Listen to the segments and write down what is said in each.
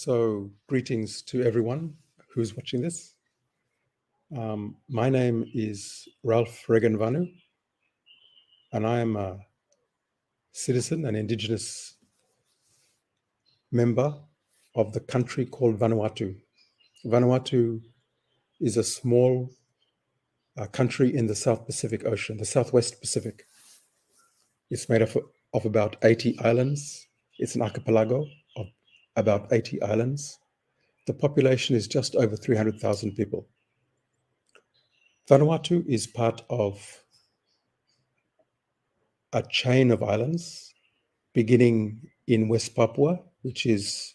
So greetings to everyone who's watching this. My name is Ralph Regan Vanu, and I am a citizen and Indigenous member of the country called Vanuatu. Vanuatu is a small country in the South Pacific Ocean, the Southwest Pacific. It's made up of about 80 islands. It's an archipelago of about 80 islands. The population is just over 300,000 people. Vanuatu is part of a chain of islands beginning in West Papua, which is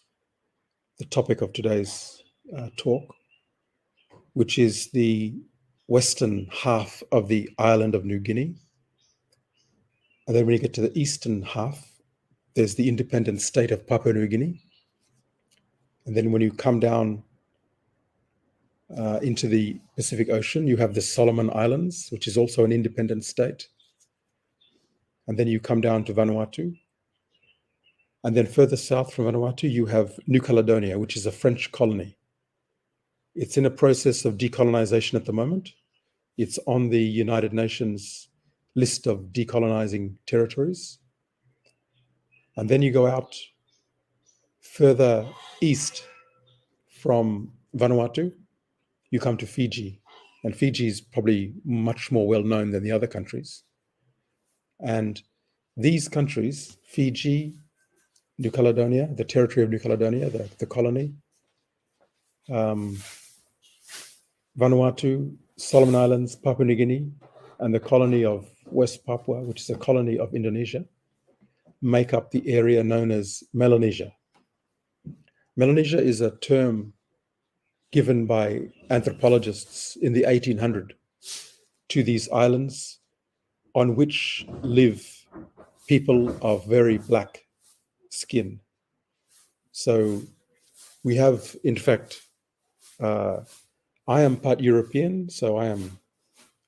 the topic of today's talk, which is the western half of the island of New Guinea. And then when you get to the eastern half, there's the independent state of Papua New Guinea. And then when you come down into the Pacific Ocean, you have the Solomon Islands, which is also an independent state. And then you come down to Vanuatu. And then further south from Vanuatu, you have New Caledonia, which is a French colony. It's in a process of decolonization at the moment. It's on the United Nations list of decolonizing territories. And then you go out further east from Vanuatu, you come to Fiji. And Fiji is probably much more well known than the other countries. And these countries, Fiji, New Caledonia, the territory of New Caledonia, the colony, Vanuatu, Solomon Islands, Papua New Guinea, and the colony of West Papua, which is a colony of Indonesia, make up the area known as Melanesia. Melanesia is a term given by anthropologists in the 1800s to these islands on which live people of very black skin. So we have, in fact, I am part European, so I am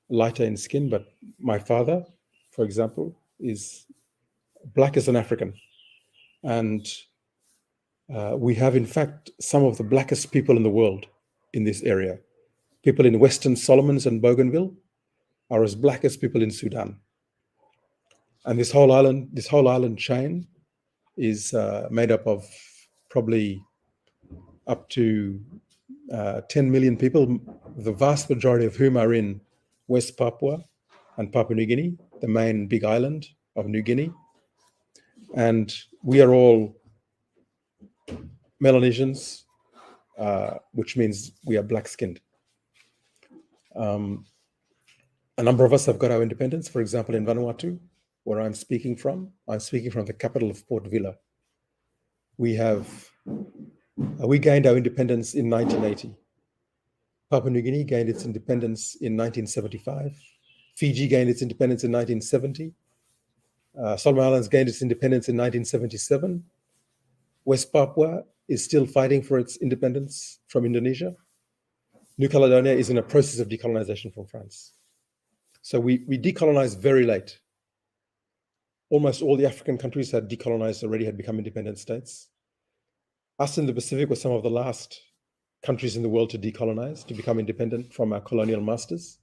lighter in skin, but my father, for example, is black as an African. And we have, in fact, some of the blackest people in the world in this area. People in Western Solomons and Bougainville are as black as people in Sudan. And this whole island chain is made up of probably up to 10 million people, the vast majority of whom are in West Papua and Papua New Guinea, the main big island of New Guinea. And we are all Melanesians, which means we are black-skinned. A number of us have got our independence. For example, in Vanuatu, where I'm speaking from the capital of Port Vila. We gained our independence in 1980. Papua New Guinea gained its independence in 1975. Fiji gained its independence in 1970. Solomon Islands gained its independence in 1977. West Papua is still fighting for its independence from Indonesia. New Caledonia is in a process of decolonization from France. So we decolonized very late. Almost all the African countries had decolonized already, had become independent states. Us in the Pacific were some of the last countries in the world to decolonize, to become independent from our colonial masters.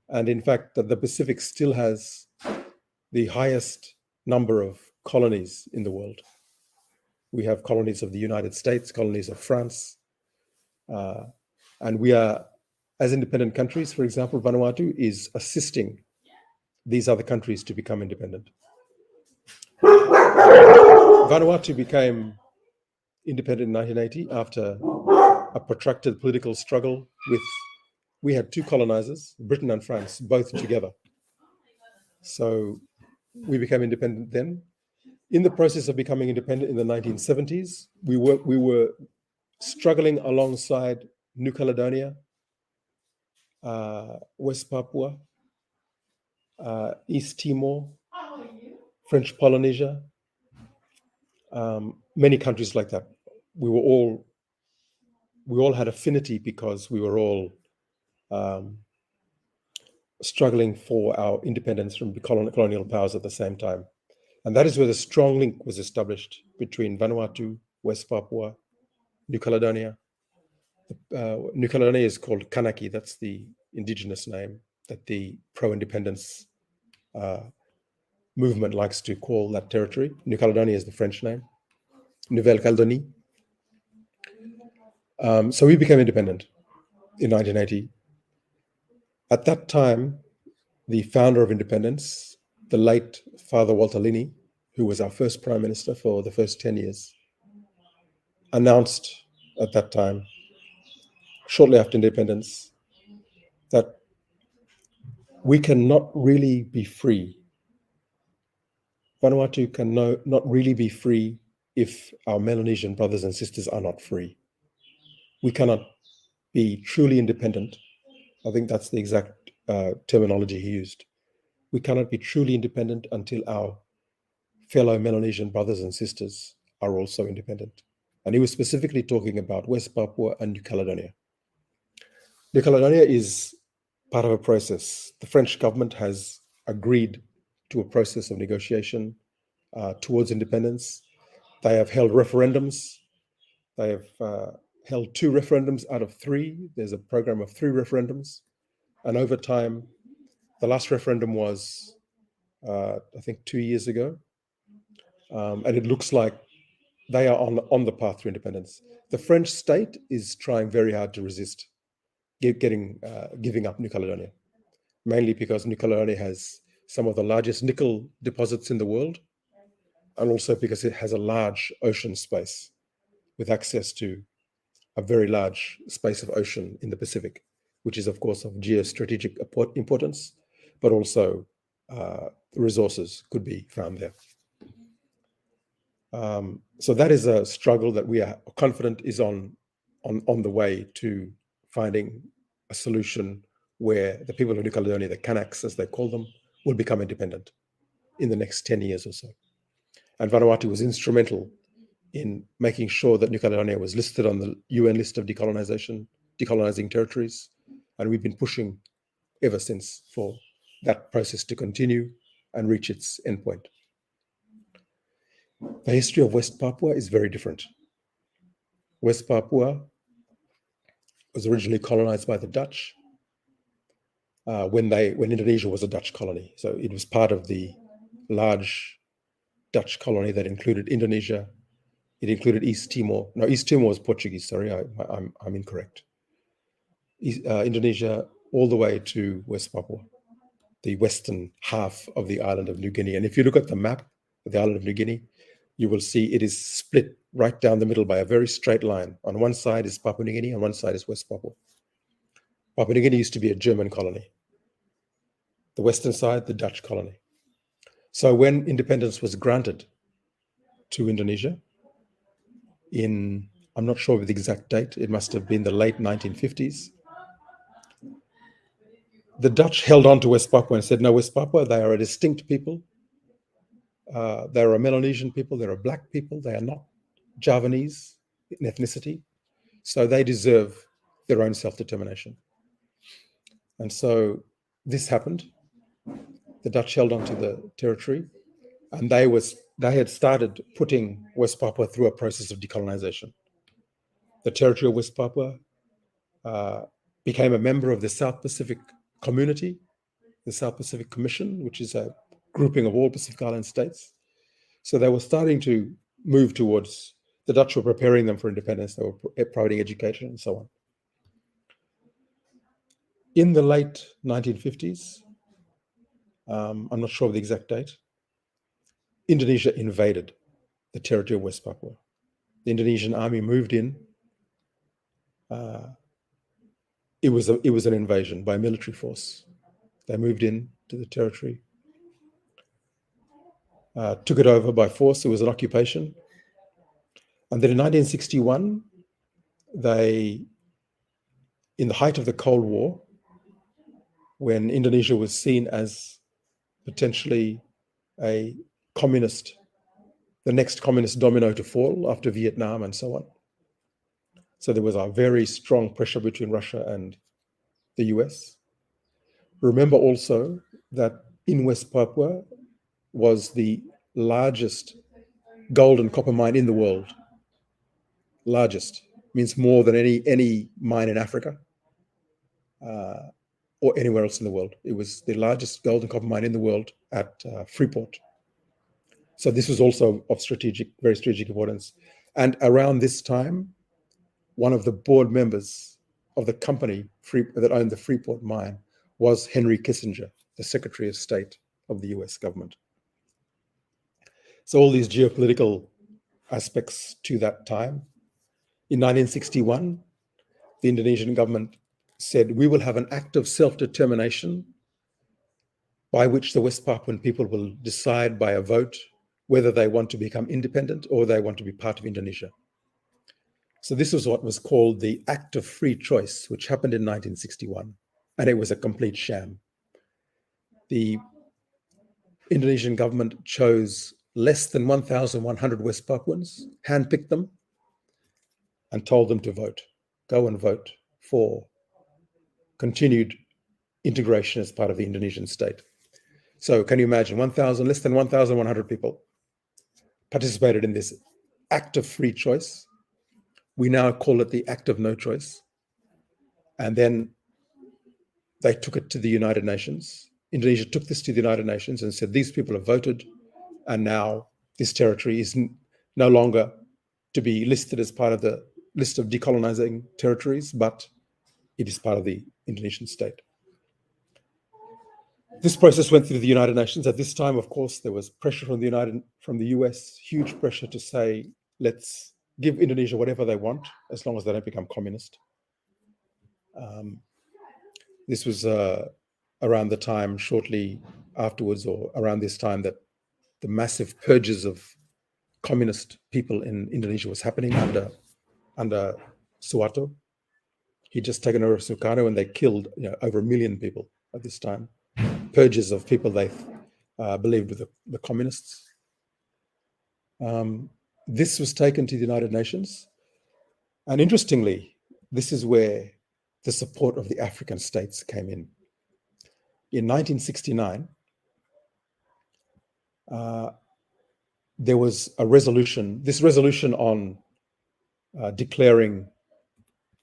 And in fact, the Pacific still has the highest number of colonies in the world. We have colonies of the United States, colonies of France. And we are, as independent countries, for example, Vanuatu is assisting these other countries to become independent. Vanuatu became independent in 1980 after a protracted political struggle we had two colonizers, Britain and France, both together. So we became independent then. In the process of becoming independent in the 1970s, we were struggling alongside New Caledonia, West Papua, East Timor, French Polynesia, many countries like that. We all had affinity because we were all struggling for our independence from colonial powers at the same time. And that is where the strong link was established between Vanuatu, West Papua, New Caledonia. New Caledonia is called Kanaki. That's the indigenous name that the pro-independence movement likes to call that territory. New Caledonia is the French name. Nouvelle-Calédonie. So we became independent in 1980. At that time, the founder of independence, the late Father Walter Linney, who was our first prime minister for the first 10 years, announced at that time, shortly after independence, that we cannot really be free. Vanuatu can not really be free if our Melanesian brothers and sisters are not free. We cannot be truly independent. I think that's the exact terminology he used. We cannot be truly independent until our fellow Melanesian brothers and sisters are also independent. And he was specifically talking about West Papua and New Caledonia. New Caledonia is part of a process. The French government has agreed to a process of negotiation towards independence. They have held referendums. They have held 2 referendums out of 3. There's a program of 3 referendums. And over time, the last referendum was, I think, 2 years ago. And it looks like they are on the path to independence. The French state is trying very hard to resist giving up New Caledonia, mainly because New Caledonia has some of the largest nickel deposits in the world, and also because it has a large ocean space with access to a very large space of ocean in the Pacific, which is, of course, of geostrategic importance, but also resources could be found there. So that is a struggle that we are confident is on the way to finding a solution where the people of New Caledonia, the Kanaks as they call them, will become independent in the next 10 years or so. And Vanuatu was instrumental in making sure that New Caledonia was listed on the UN list of decolonizing territories. And we've been pushing ever since for that process to continue and reach its endpoint. The history of West Papua is very different. West Papua was originally colonized by the Dutch when Indonesia was a Dutch colony. So it was part of the large Dutch colony that included Indonesia. It included East Timor. No, East Timor was Portuguese. Sorry, I'm incorrect. Indonesia all the way to West Papua, the western half of the island of New Guinea. And if you look at the map of the island of New Guinea, you will see it is split right down the middle by a very straight line. On one side is Papua New Guinea, on one side is West Papua. Papua New Guinea used to be a German colony. The western side, the Dutch colony. So when independence was granted to Indonesia in, I'm not sure of the exact date, it must have been the late 1950s, the Dutch held on to West Papua and said, no, West Papua, they are a distinct people. They're a Melanesian people, they're a black people, they are not Javanese in ethnicity, so they deserve their own self-determination. And so this happened. The Dutch held onto the territory, and they had started putting West Papua through a process of decolonization. The territory of West Papua became a member of the South Pacific Community, the South Pacific Commission, which is a grouping of all Pacific Island states. So they were starting to move towards, the Dutch were preparing them for independence, they were providing education and so on. In the late 1950s, I'm not sure of the exact date, Indonesia invaded the territory of West Papua. The Indonesian army moved in. It was an invasion by a military force. They moved in to the territory, took it over by force. It was an occupation. And then in 1961, in the height of the Cold War, when Indonesia was seen as potentially the next communist domino to fall after Vietnam and so on. So there was a very strong pressure between Russia and the US. Remember also that in West Papua was the largest gold and copper mine in the world. Largest. means more than any mine in Africa or anywhere else in the world. It was the largest gold and copper mine in the world at Freeport. So this was also of very strategic importance. And around this time, one of the board members of the company that owned the Freeport mine was Henry Kissinger, the Secretary of State of the US government. So all these geopolitical aspects to that time. In 1961, the Indonesian government said, we will have an act of self-determination by which the West Papuan people will decide by a vote whether they want to become independent or they want to be part of Indonesia. So this was what was called the Act of Free Choice, which happened in 1961, and it was a complete sham. The Indonesian government chose less than 1,100 West Papuans, handpicked them, and told them to vote. Go and vote for continued integration as part of the Indonesian state. So can you imagine, less than 1,100 people participated in this act of free choice. We now call it the act of no choice. And then they took it to the United Nations. Indonesia took this to the United Nations and said, these people have voted, and now this territory is no longer to be listed as part of the list of decolonizing territories, but it is part of the Indonesian state. This process went through the United Nations. At this time, of course, there was pressure from the US, huge pressure to say, let's give Indonesia whatever they want, as long as they don't become communist. This was around the time, shortly afterwards, or around this time, that the massive purges of communist people in Indonesia was happening under Suharto. He'd just taken over Sukarno, and they killed over 1 million people at this time. Purges of people they believed were the communists. This was taken to the United Nations. And interestingly, this is where the support of the African states came in. In 1969, there was a resolution. This resolution on declaring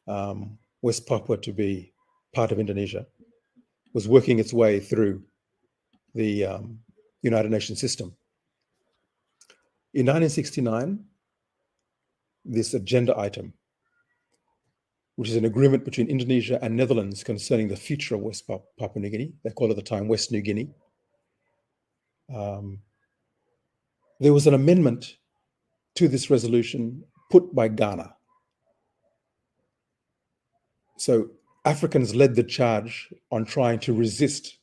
West Papua to be part of Indonesia was working its way through the United Nations system. In 1969, this agenda item, which is an agreement between Indonesia and Netherlands concerning the future of West Papua New Guinea, they call it at the time West New Guinea, there was an amendment to this resolution put by Ghana. So Africans led the charge on trying to resist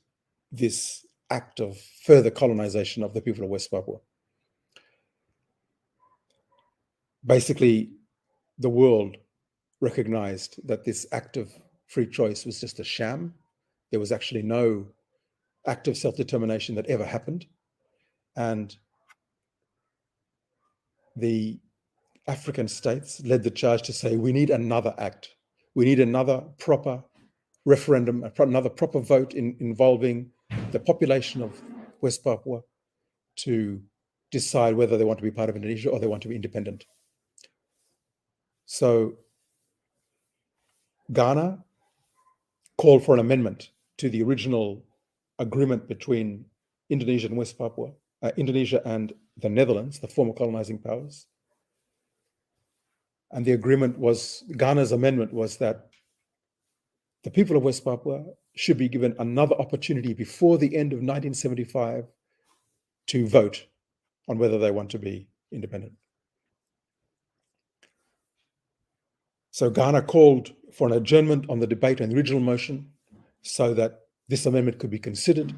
this act of further colonization of the people of West Papua. Basically, the world recognized that this act of free choice was just a sham. There was actually no act of self-determination that ever happened. And the African states led the charge to say, we need another act. We need another proper referendum, another proper vote involving the population of West Papua to decide whether they want to be part of Indonesia or they want to be independent. So Ghana called for an amendment to the original agreement between Indonesia and West Papua, Indonesia and the Netherlands, the former colonizing powers. And the agreement was, Ghana's amendment was that the people of West Papua should be given another opportunity before the end of 1975 to vote on whether they want to be independent. So Ghana called for an adjournment on the debate on the original motion so that this amendment could be considered,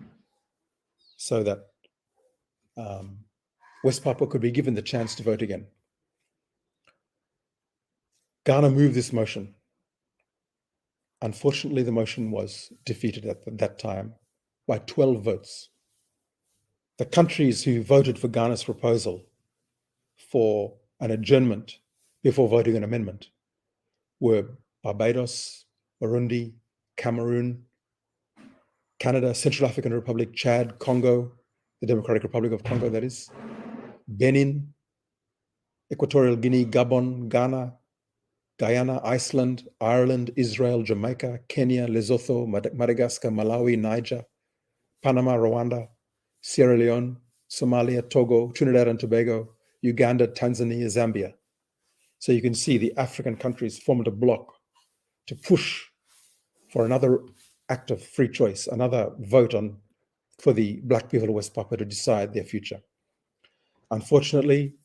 so that West Papua could be given the chance to vote again. Ghana moved this motion. Unfortunately, the motion was defeated at that time by 12 votes. The countries who voted for Ghana's proposal for an adjournment before voting an amendment were Barbados, Burundi, Cameroon, Canada, Central African Republic, Chad, Congo, the Democratic Republic of Congo, that is, Benin, Equatorial Guinea, Gabon, Ghana, Guyana, Iceland, Ireland, Israel, Jamaica, Kenya, Lesotho, Madagascar, Malawi, Niger, Panama, Rwanda, Sierra Leone, Somalia, Togo, Trinidad and Tobago, Uganda, Tanzania, Zambia. So you can see the African countries formed a bloc to push for another act of free choice, another vote for the Black people of West Papua to decide their future. Unfortunately,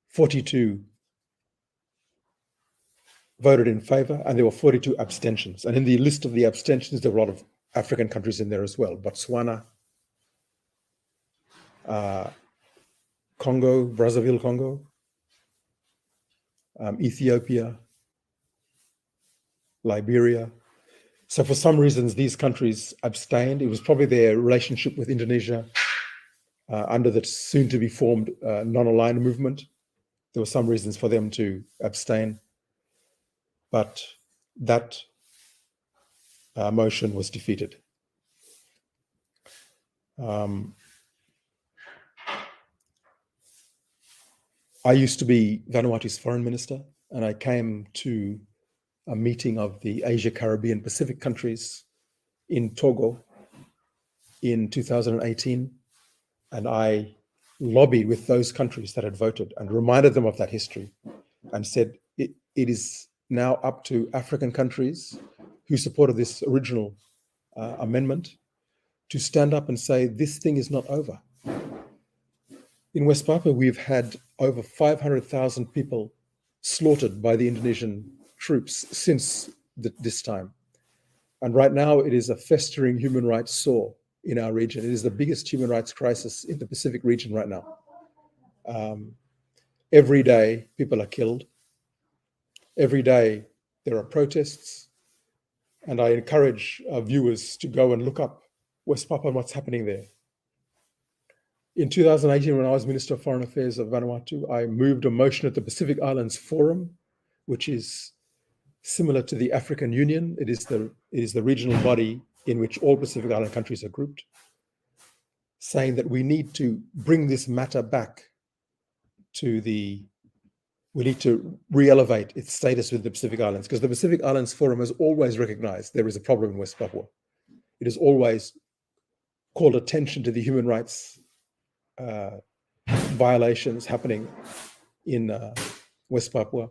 42 voted in favor, and there were 42 abstentions. And in the list of the abstentions, there were a lot of African countries in there as well. Botswana, Congo, Brazzaville, Congo, Ethiopia, Liberia. So for some reasons, these countries abstained. It was probably their relationship with Indonesia under the soon-to-be formed non-aligned movement. There were some reasons for them to abstain, but that motion was defeated. I used to be Vanuatu's foreign minister, and I came to a meeting of the Asia, Caribbean, Pacific countries in Togo in 2018, and I lobbied with those countries that had voted and reminded them of that history and said it is now up to African countries who supported this original amendment to stand up and say this thing is not over. In West Papua, we've had over 500,000 people slaughtered by the Indonesian troops since this time. And right now, it is a festering human rights sore in our region. It is the biggest human rights crisis in the Pacific region right now. Every day, people are killed. Every day, there are protests. And I encourage our viewers to go and look up West Papua and what's happening there. In 2018, when I was Minister of Foreign Affairs of Vanuatu, I moved a motion at the Pacific Islands Forum, which is similar to the African Union. It is the regional body in which all Pacific Island countries are grouped, saying that we need to bring this matter back to we need to re-elevate its status with the Pacific Islands, because the Pacific Islands Forum has always recognized there is a problem in West Papua. It has always called attention to the human rights violations happening in West Papua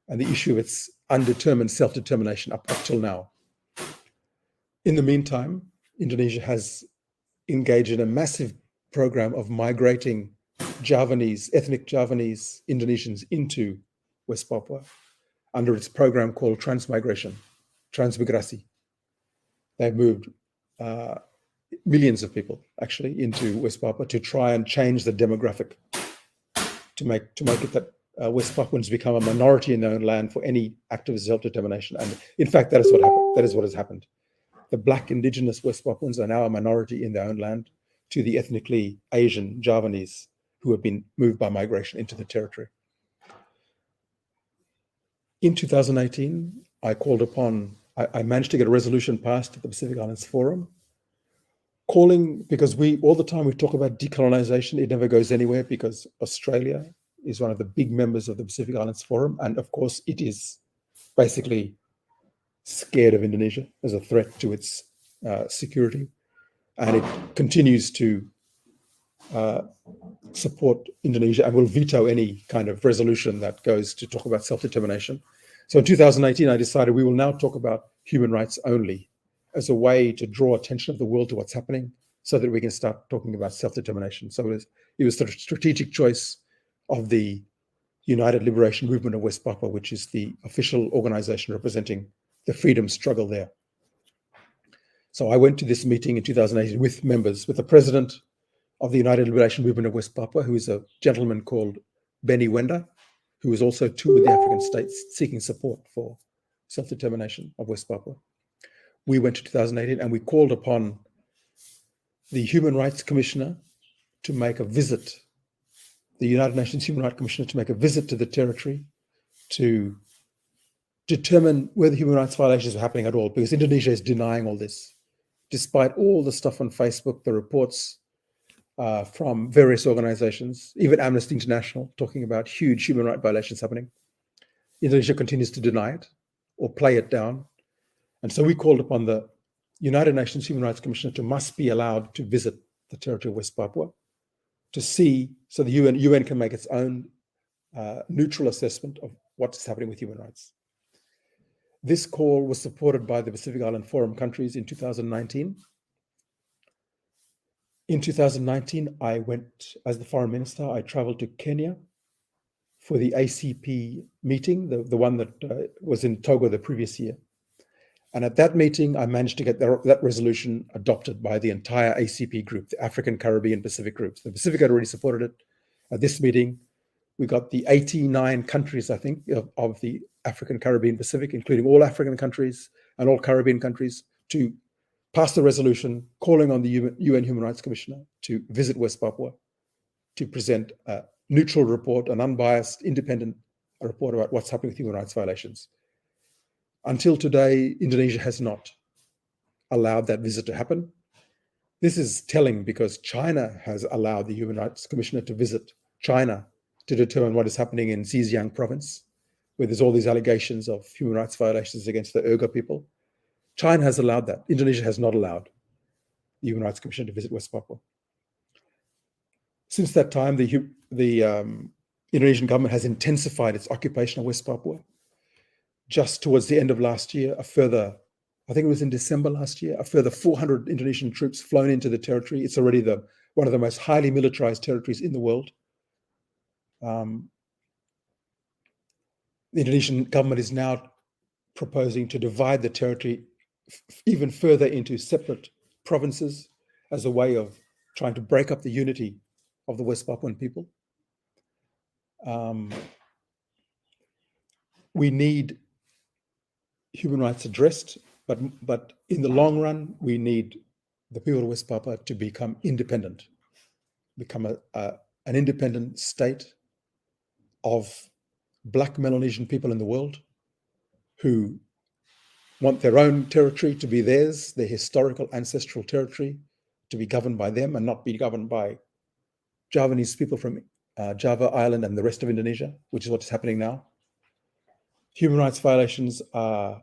and the issue of its undetermined self-determination up till now. In the meantime, Indonesia has engaged in a massive program of migrating ethnic Javanese Indonesians into West Papua under its program called transmigrasi. They've moved millions of people actually into West Papua to try and change the demographic, to make it that West Papuans become a minority in their own land for any act of self-determination. And in fact, that is what happened. That is what has happened. The Black indigenous West Papuans are now a minority in their own land to the ethnically Asian Javanese who have been moved by migration into the territory. In 2018, I managed to get a resolution passed at the Pacific Islands Forum, because all the time we talk about decolonization, it never goes anywhere because Australia is one of the big members of the Pacific Islands Forum. And of course, it is basically scared of Indonesia as a threat to its security. And it continues to support Indonesia and will veto any kind of resolution that goes to talk about self-determination. So in 2018, I decided we will now talk about human rights only as a way to draw attention of the world to what's happening so that we can start talking about self-determination. So it was the strategic choice of the United Liberation Movement of West Papua, which is the official organization representing the freedom struggle there. So I went to this meeting in 2018 with the president of the United Liberation Movement of West Papua, who is a gentleman called Benny Wenda, who is also toured the African states seeking support for self-determination of West Papua. We went to 2018 and we called upon the Human Rights Commissioner to make a visit, the United Nations Human Rights Commissioner to make a visit to the territory to determine whether human rights violations were happening at all, because Indonesia is denying all this. Despite all the stuff on Facebook, the reports from various organizations, even Amnesty International, talking about huge human rights violations happening. Indonesia continues to deny it or play it down. And so we called upon the United Nations Human Rights Commissioner to must be allowed to visit the territory of West Papua to see, so the UN can make its own neutral assessment of what's happening with human rights. This call was supported by the Pacific Island Forum countries in 2019. In 2019, I went, as the foreign minister, I traveled to Kenya for the ACP meeting, the one that was in Togo the previous year. And at that meeting, I managed to get that resolution adopted by the entire ACP group, the African, Caribbean, Pacific groups. The Pacific had already supported it. At this meeting, we got the 89 countries, I think, of the African, Caribbean, Pacific, including all African countries and all Caribbean countries, to pass the resolution calling on the UN Human Rights Commissioner to visit West Papua to present a neutral report, an unbiased, independent report about what's happening with human rights violations. Until today, Indonesia has not allowed that visit to happen. This is telling because China has allowed the Human Rights Commissioner to visit China to determine what is happening in Xinjiang province, where there's all these allegations of human rights violations against the Uyghur people. China has allowed that. Indonesia has not allowed the Human Rights Commissioner to visit West Papua. Since that time, the Indonesian government has intensified its occupation of West Papua. Just towards the end of last year, a further, I think it was in December last year, a further 400 Indonesian troops flown into the territory. It's already one of the most highly militarized territories in the world. The Indonesian government is now proposing to divide the territory even further into separate provinces as a way of trying to break up the unity of the West Papuan people. We need human rights addressed, but in the long run, we need the people of West Papua to become independent, become an independent state of Black Melanesian people in the world who want their own territory to be theirs, their historical ancestral territory to be governed by them and not be governed by Javanese people from Java Island and the rest of Indonesia, which is what's happening now. Human rights violations are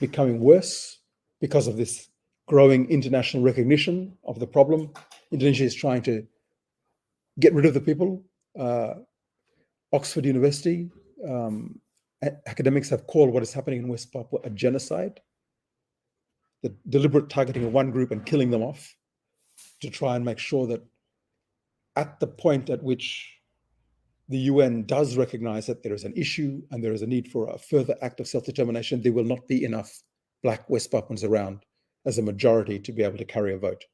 becoming worse because of this growing international recognition of the problem. Indonesia is trying to get rid of the people. Oxford University academics have called what is happening in West Papua a genocide, the deliberate targeting of one group and killing them off to try and make sure that at the point at which the UN does recognize that there is an issue and there is a need for a further act of self-determination, there will not be enough Black West Papuans around as a majority to be able to carry a vote.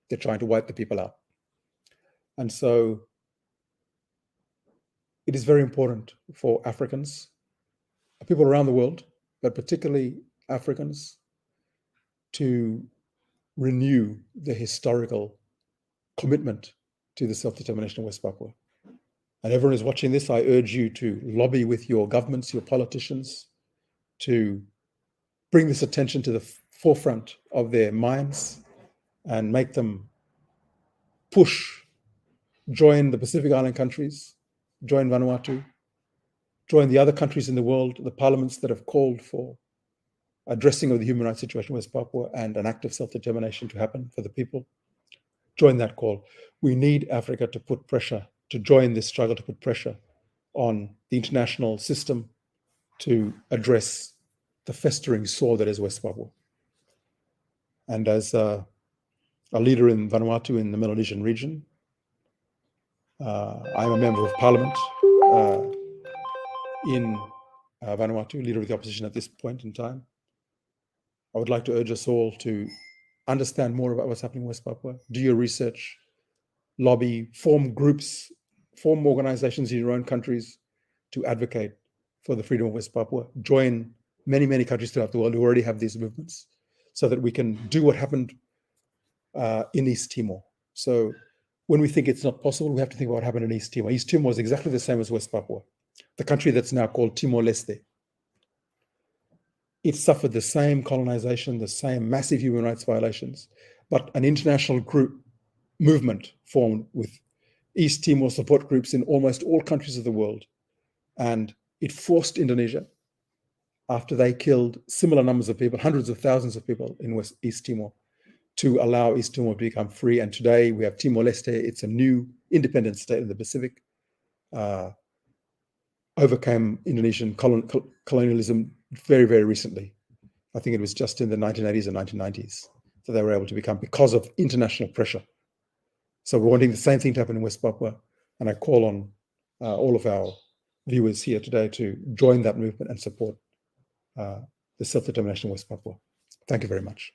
They're trying to wipe the people out. And so it is very important for Africans, people around the world, but particularly Africans, to renew the historical commitment to the self-determination of West Papua. And everyone who's watching this, I urge you to lobby with your governments, your politicians, to bring this attention to the forefront of their minds and make them push, join the Pacific Island countries, join Vanuatu, join the other countries in the world, the parliaments that have called for addressing of the human rights situation in West Papua and an act of self-determination to happen for the people. Join that call. We need Africa to put pressure, to join this struggle, to put pressure on the international system to address the festering sore that is West Papua. And as a leader in Vanuatu in the Melanesian region, I'm a member of parliament in Vanuatu, leader of the opposition at this point in time. I would like to urge us all to understand more about what's happening in West Papua, do your research, lobby, form groups, form organizations in your own countries to advocate for the freedom of West Papua. Join many, many countries throughout the world who already have these movements so that we can do what happened in East Timor. So when we think it's not possible, we have to think about what happened in East Timor. East Timor was exactly the same as West Papua, the country that's now called Timor-Leste. It suffered the same colonization, the same massive human rights violations, but an international movement formed with East Timor support groups in almost all countries of the world. And it forced Indonesia after they killed similar numbers of people, hundreds of thousands of people in East Timor, to allow East Timor to become free. And today we have Timor-Leste. It's a new independent state in the Pacific. Overcame Indonesian colonialism very, very recently. I think it was just in the 1980s and 1990s that they were able to become, because of international pressure. So we're wanting the same thing to happen in West Papua. And I call on all of our viewers here today to join that movement and support the self-determination of West Papua. Thank you very much.